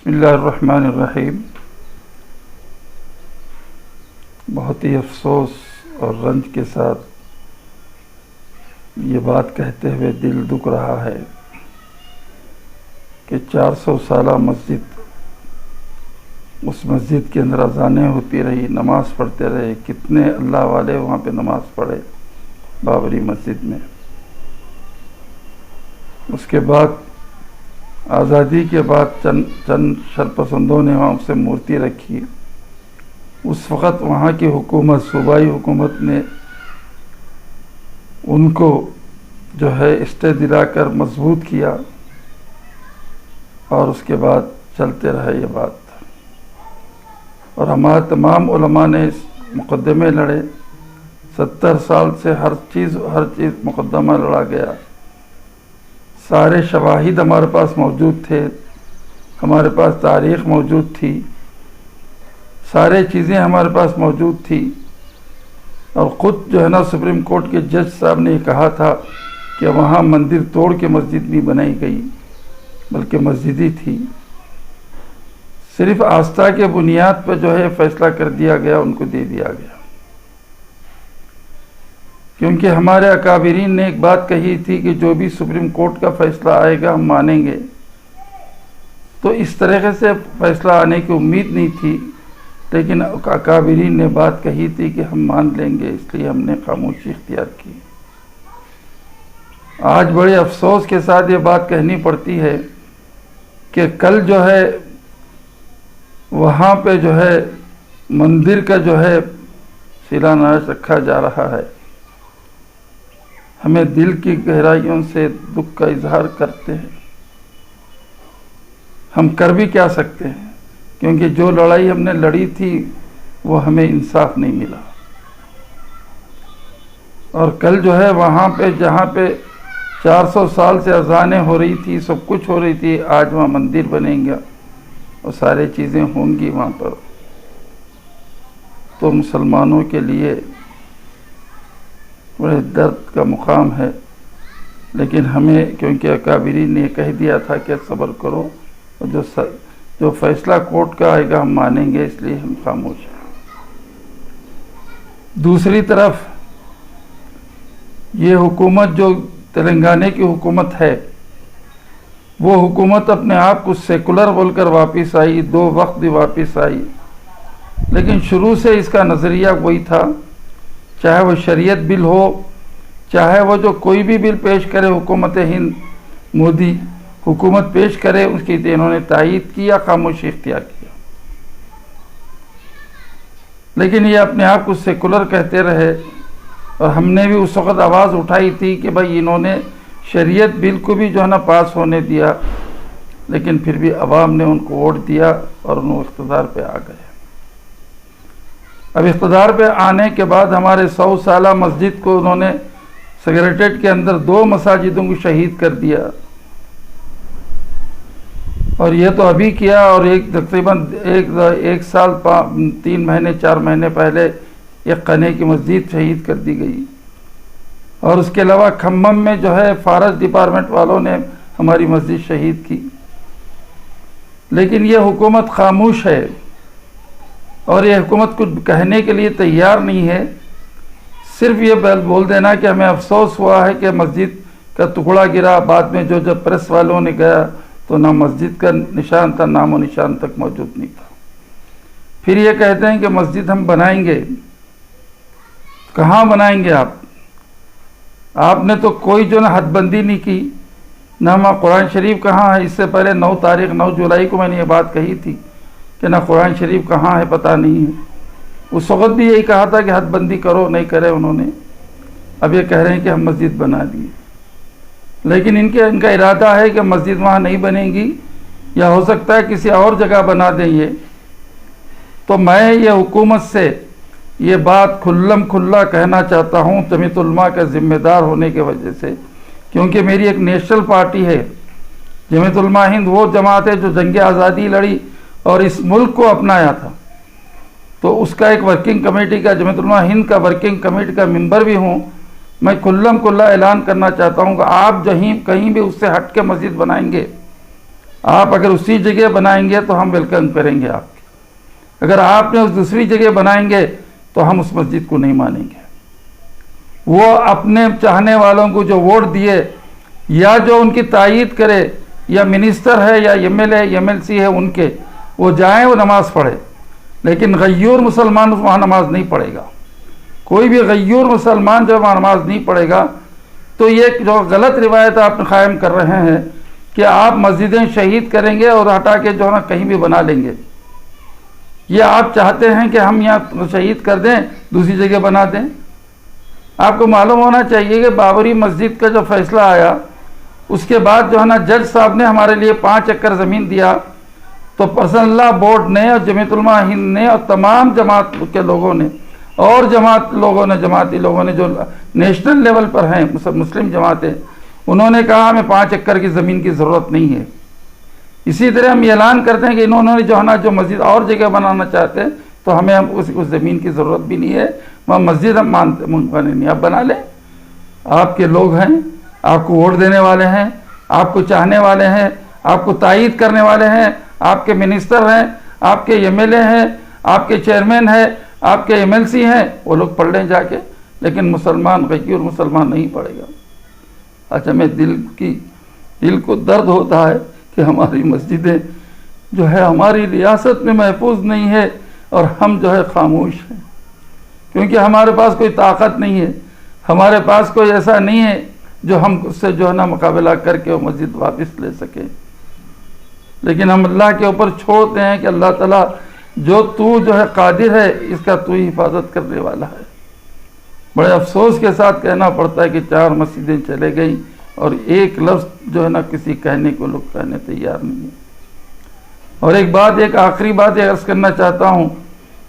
बिस्मिल्लाहिर्रहमानिर्रहीम। बहुत ही अफसोस और रंज के साथ ये बात कहते हुए दिल दुख रहा है कि 400 साला मस्जिद, उस मस्जिद के अंदर अज़ानें होती रही, नमाज़ पढ़ते रहे। कितने अल्लाह वाले वहाँ पे नमाज़ पढ़े बाबरी मस्जिद में। उसके बाद आज़ादी के बाद चंद शरपसंदों ने वहाँ उसे मूर्ति रखी। उस वक़्त वहाँ की हुकूमत, सूबाई हुकूमत ने उनको जो है स्टे दिलाकर मजबूत किया और उसके बाद चलते रहे ये बात। और हमारे तमाम उलमा ने इस मुकदमे लड़े। 70 साल से हर चीज़ मुकदमा लड़ा गया। सारे शवाहिद हमारे पास मौजूद थे, हमारे पास तारीख़ मौजूद थी, सारे चीज़ें हमारे पास मौजूद थी। और ख़ुद जो है ना सुप्रीम कोर्ट के जज साहब ने कहा था कि वहाँ मंदिर तोड़ के मस्जिद नहीं बनाई गई, बल्कि मस्जिद ही थी। सिर्फ आस्था के बुनियाद पर जो है फैसला कर दिया गया, उनको दे दिया गया। क्योंकि हमारे अकाबिरीन ने एक बात कही थी कि जो भी सुप्रीम कोर्ट का फैसला आएगा हम मानेंगे। तो इस तरह से फैसला आने की उम्मीद नहीं थी, लेकिन अकाबिरीन ने बात कही थी कि हम मान लेंगे, इसलिए हमने खामोशी इख्तियार की। आज बड़े अफसोस के साथ ये बात कहनी पड़ती है कि कल जो है वहाँ पे जो है मंदिर का जो है शिलान्यास रखा जा रहा है। हमें दिल की गहराइयों से दुख का इजहार करते हैं। हम कर भी क्या सकते हैं, क्योंकि जो लड़ाई हमने लड़ी थी वो हमें इंसाफ नहीं मिला। और कल जो है वहाँ पे जहाँ पे 400 साल से अज़ानें हो रही थी, सब कुछ हो रही थी, आज वहाँ मंदिर बनेगा और सारी चीज़ें होंगी वहाँ पर। तो मुसलमानों के लिए बड़े दर्द का मुकाम है। लेकिन हमें, क्योंकि अकाबिरीन ने कह दिया था कि सब्र करो और जो फैसला कोर्ट का आएगा हम मानेंगे, इसलिए हम खामोश हैं। दूसरी तरफ ये हुकूमत जो तेलंगाना की हुकूमत है, वो हुकूमत अपने आप को सेकुलर बोलकर वापस आई, 2 वक्त भी वापस आई। लेकिन शुरू से इसका नज़रिया वही था, चाहे वो शरीयत बिल हो, चाहे वो जो कोई भी बिल पेश करे हुकूमत हिंद मोदी हुकूमत पेश करे, उसकी इन्होंने तायीद की या खामोशी इख्तियार किया। लेकिन ये अपने आप को सेकुलर कहते रहे। और हमने भी उस वक़्त आवाज़ उठाई थी कि भाई इन्होंने शरीयत बिल को भी जो है ना पास होने दिया, लेकिन फिर भी अवाम ने उनको वोट दिया और उन्होंने इक़्तिदार पे आ गए। अब इक़्तिदार पे आने के बाद हमारे 100 साला मस्जिद को उन्होंने सेक्रेटेरिएट के अंदर 2 मसाजिदों को शहीद कर दिया। और ये तो अभी किया, और तकरीबन एक साल 3 महीने 4 महीने पहले एक कने की मस्जिद शहीद कर दी गई। और उसके अलावा खम्मम में जो है फॉरेस्ट डिपार्टमेंट वालों ने हमारी मस्जिद शहीद की। लेकिन ये हुकूमत खामोश है और ये हुकूमत कुछ कहने के लिए तैयार नहीं है। सिर्फ ये बोल देना कि हमें अफसोस हुआ है कि मस्जिद का टुकड़ा गिरा। बाद में जो जब प्रेस वालों ने गया तो ना मस्जिद का निशान था, नामो निशान तक मौजूद नहीं था। फिर ये कहते हैं कि मस्जिद हम बनाएंगे। कहाँ बनाएंगे आप? आपने तो कोई जो ना हदबंदी नहीं की, ना हमारा कुरान शरीफ कहाँ है। इससे पहले 9 जुलाई को मैंने ये बात कही थी कि ना कुरान शरीफ कहाँ है पता नहीं है। उस वक़्त भी यही कहा था कि हदबंदी करो, नहीं करे उन्होंने। अब ये कह रहे हैं कि हम मस्जिद बना दिए। लेकिन इनका इरादा है कि मस्जिद वहाँ नहीं बनेगी, या हो सकता है किसी और जगह बना देंगे। तो मैं ये हुकूमत से ये बात खुल्लम खुल्ला कहना चाहता हूँ, जमीयत उलमा का ज़िम्मेदार होने की वजह से, क्योंकि मेरी एक नेशनल पार्टी है जमीयत उलमा हिंद। वो जमात है जो जंग आज़ादी लड़ी और इस मुल्क को अपनाया था। तो उसका एक वर्किंग कमेटी का, जमीयत उलमा हिंद का वर्किंग कमेटी का मेंबर भी हूँ। मैं खुल्लम खुल्ला ऐलान करना चाहता हूँ कि आप कहीं भी उससे हट के मस्जिद बनाएंगे, आप अगर उसी जगह बनाएंगे तो हम वेलकम करेंगे आपके, अगर आपने उस दूसरी जगह बनाएंगे तो हम उस मस्जिद को नहीं मानेंगे। वो अपने चाहने वालों को जो वोट दिए या जो उनकी तायीद करे, या मिनिस्टर है या एमएलए एमएलसी है उनके, वो जाएं वो नमाज़ पढ़े, लेकिन गय्यूर मुसलमान वहाँ नमाज नहीं पढ़ेगा। कोई भी गय्यूर मुसलमान जब वहाँ नमाज नहीं पढ़ेगा तो ये जो गलत रिवायत आप कायम कर रहे हैं कि आप मस्जिदें शहीद करेंगे और हटा के जो है ना कहीं भी बना लेंगे, ये आप चाहते हैं कि हम यहाँ शहीद कर दें दूसरी जगह बना दें। आपको मालूम होना चाहिए कि बाबरी मस्जिद का जो फैसला आया उसके बाद जो है ना जज साहब ने हमारे लिए 5 एकड़ ज़मीन दिया, तो पर्सनल लॉ बोर्ड ने और जमीयत उलमा हिंद ने और तमाम जमात के लोगों ने और जमाती लोगों ने जो नेशनल लेवल पर हैं मुस्लिम जमातें, उन्होंने कहा हमें 5 एकड़ की ज़मीन की ज़रूरत नहीं है। इसी तरह हम ऐलान करते हैं कि इन्होंने जो है ना जो मस्जिद और जगह बनाना चाहते हैं तो हमें हम उस ज़मीन की ज़रूरत भी नहीं है, वहाँ मस्जिद हम मानते नहीं। आप बना लें, आपके लोग हैं, आपको वोट देने वाले हैं, आपको चाहने वाले हैं, आपको तायीद करने वाले हैं, आपके मिनिस्टर हैं, आपके एमएलए हैं, आपके चेयरमैन हैं, आपके एमएलसी हैं, वो लोग पढ़ लें जाके, लेकिन मुसलमान गय्यूर मुसलमान नहीं पढ़ेगा। अच्छा, मैं दिल को दर्द होता है कि हमारी मस्जिदें जो है हमारी रियासत में महफूज नहीं है और हम जो है खामोश हैं, क्योंकि हमारे पास कोई ताकत नहीं है, हमारे पास कोई ऐसा नहीं है जो हम उससे जो है ना मुकाबला करके वो मस्जिद वापस ले सकें। लेकिन हम अल्लाह के ऊपर छोड़ते हैं कि अल्लाह ताला जो तू जो है कादिर है, इसका तू ही हिफाजत करने वाला है। बड़े अफसोस के साथ कहना पड़ता है कि 4 मस्जिदें चले गई और एक लफ्ज़ जो है ना किसी कहने को लोग कहने तैयार नहीं है। और एक आखिरी बात अर्ज़ करना चाहता हूँ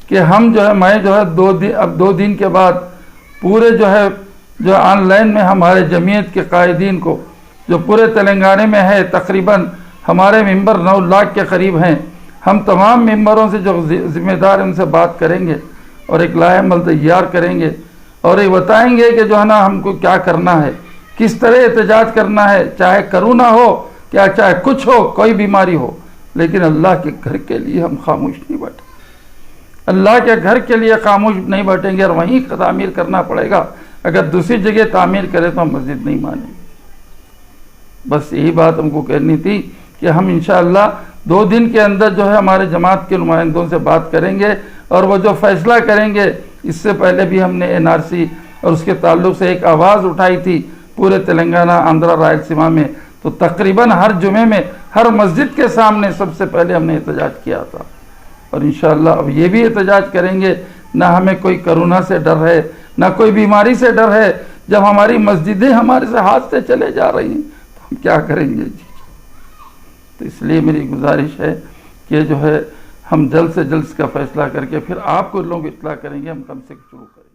कि हम जो है मैं जो है 2 दिन के बाद पूरे जो ऑनलाइन में हमारे जमीयत के कायदीन को जो पूरे तेलंगाना में है, तकरीबन हमारे मेंबर 9 लाख के करीब हैं, हम तमाम मेंबरों से जो जिम्मेदार उनसे बात करेंगे और एक लाएमल तैयार करेंगे और ये बताएंगे कि जो है ना हमको क्या करना है, किस तरह एहतजाज करना है, चाहे करोना हो क्या चाहे कुछ हो, कोई बीमारी हो, लेकिन अल्लाह के घर के लिए हम खामोश नहीं बैठे। अल्लाह के घर के लिए खामोश नहीं बैठेंगे और वहीं तामीर करना पड़ेगा। अगर दूसरी जगह तामीर करें तो हम मस्जिद नहीं मानेंगे। बस यही बात हमको कहनी थी कि हम इंशाअल्लाह 2 दिन के अंदर जो है हमारे जमात के नुमाइंदों से बात करेंगे और वो जो फैसला करेंगे, इससे पहले भी हमने एनआरसी और उसके ताल्लुक से एक आवाज़ उठाई थी पूरे तेलंगाना, आंध्रा, रायलसीमा में, तो तकरीबन हर जुमे में हर मस्जिद के सामने सबसे पहले हमने एहतजाज किया था। और इंशाअल्लाह अब ये भी एहतजाज करेंगे। ना हमें कोई कोरोना से डर है, ना कोई बीमारी से डर है। जब हमारी मस्जिदें हमारे से हाथ से चले जा रही हैं तो हम क्या करेंगे जी। तो इसलिए मेरी गुजारिश है कि जो है हम जल्द से जल्द इसका फैसला करके फिर आपको लोग इत्तला करेंगे, हम कम से शुरू करें।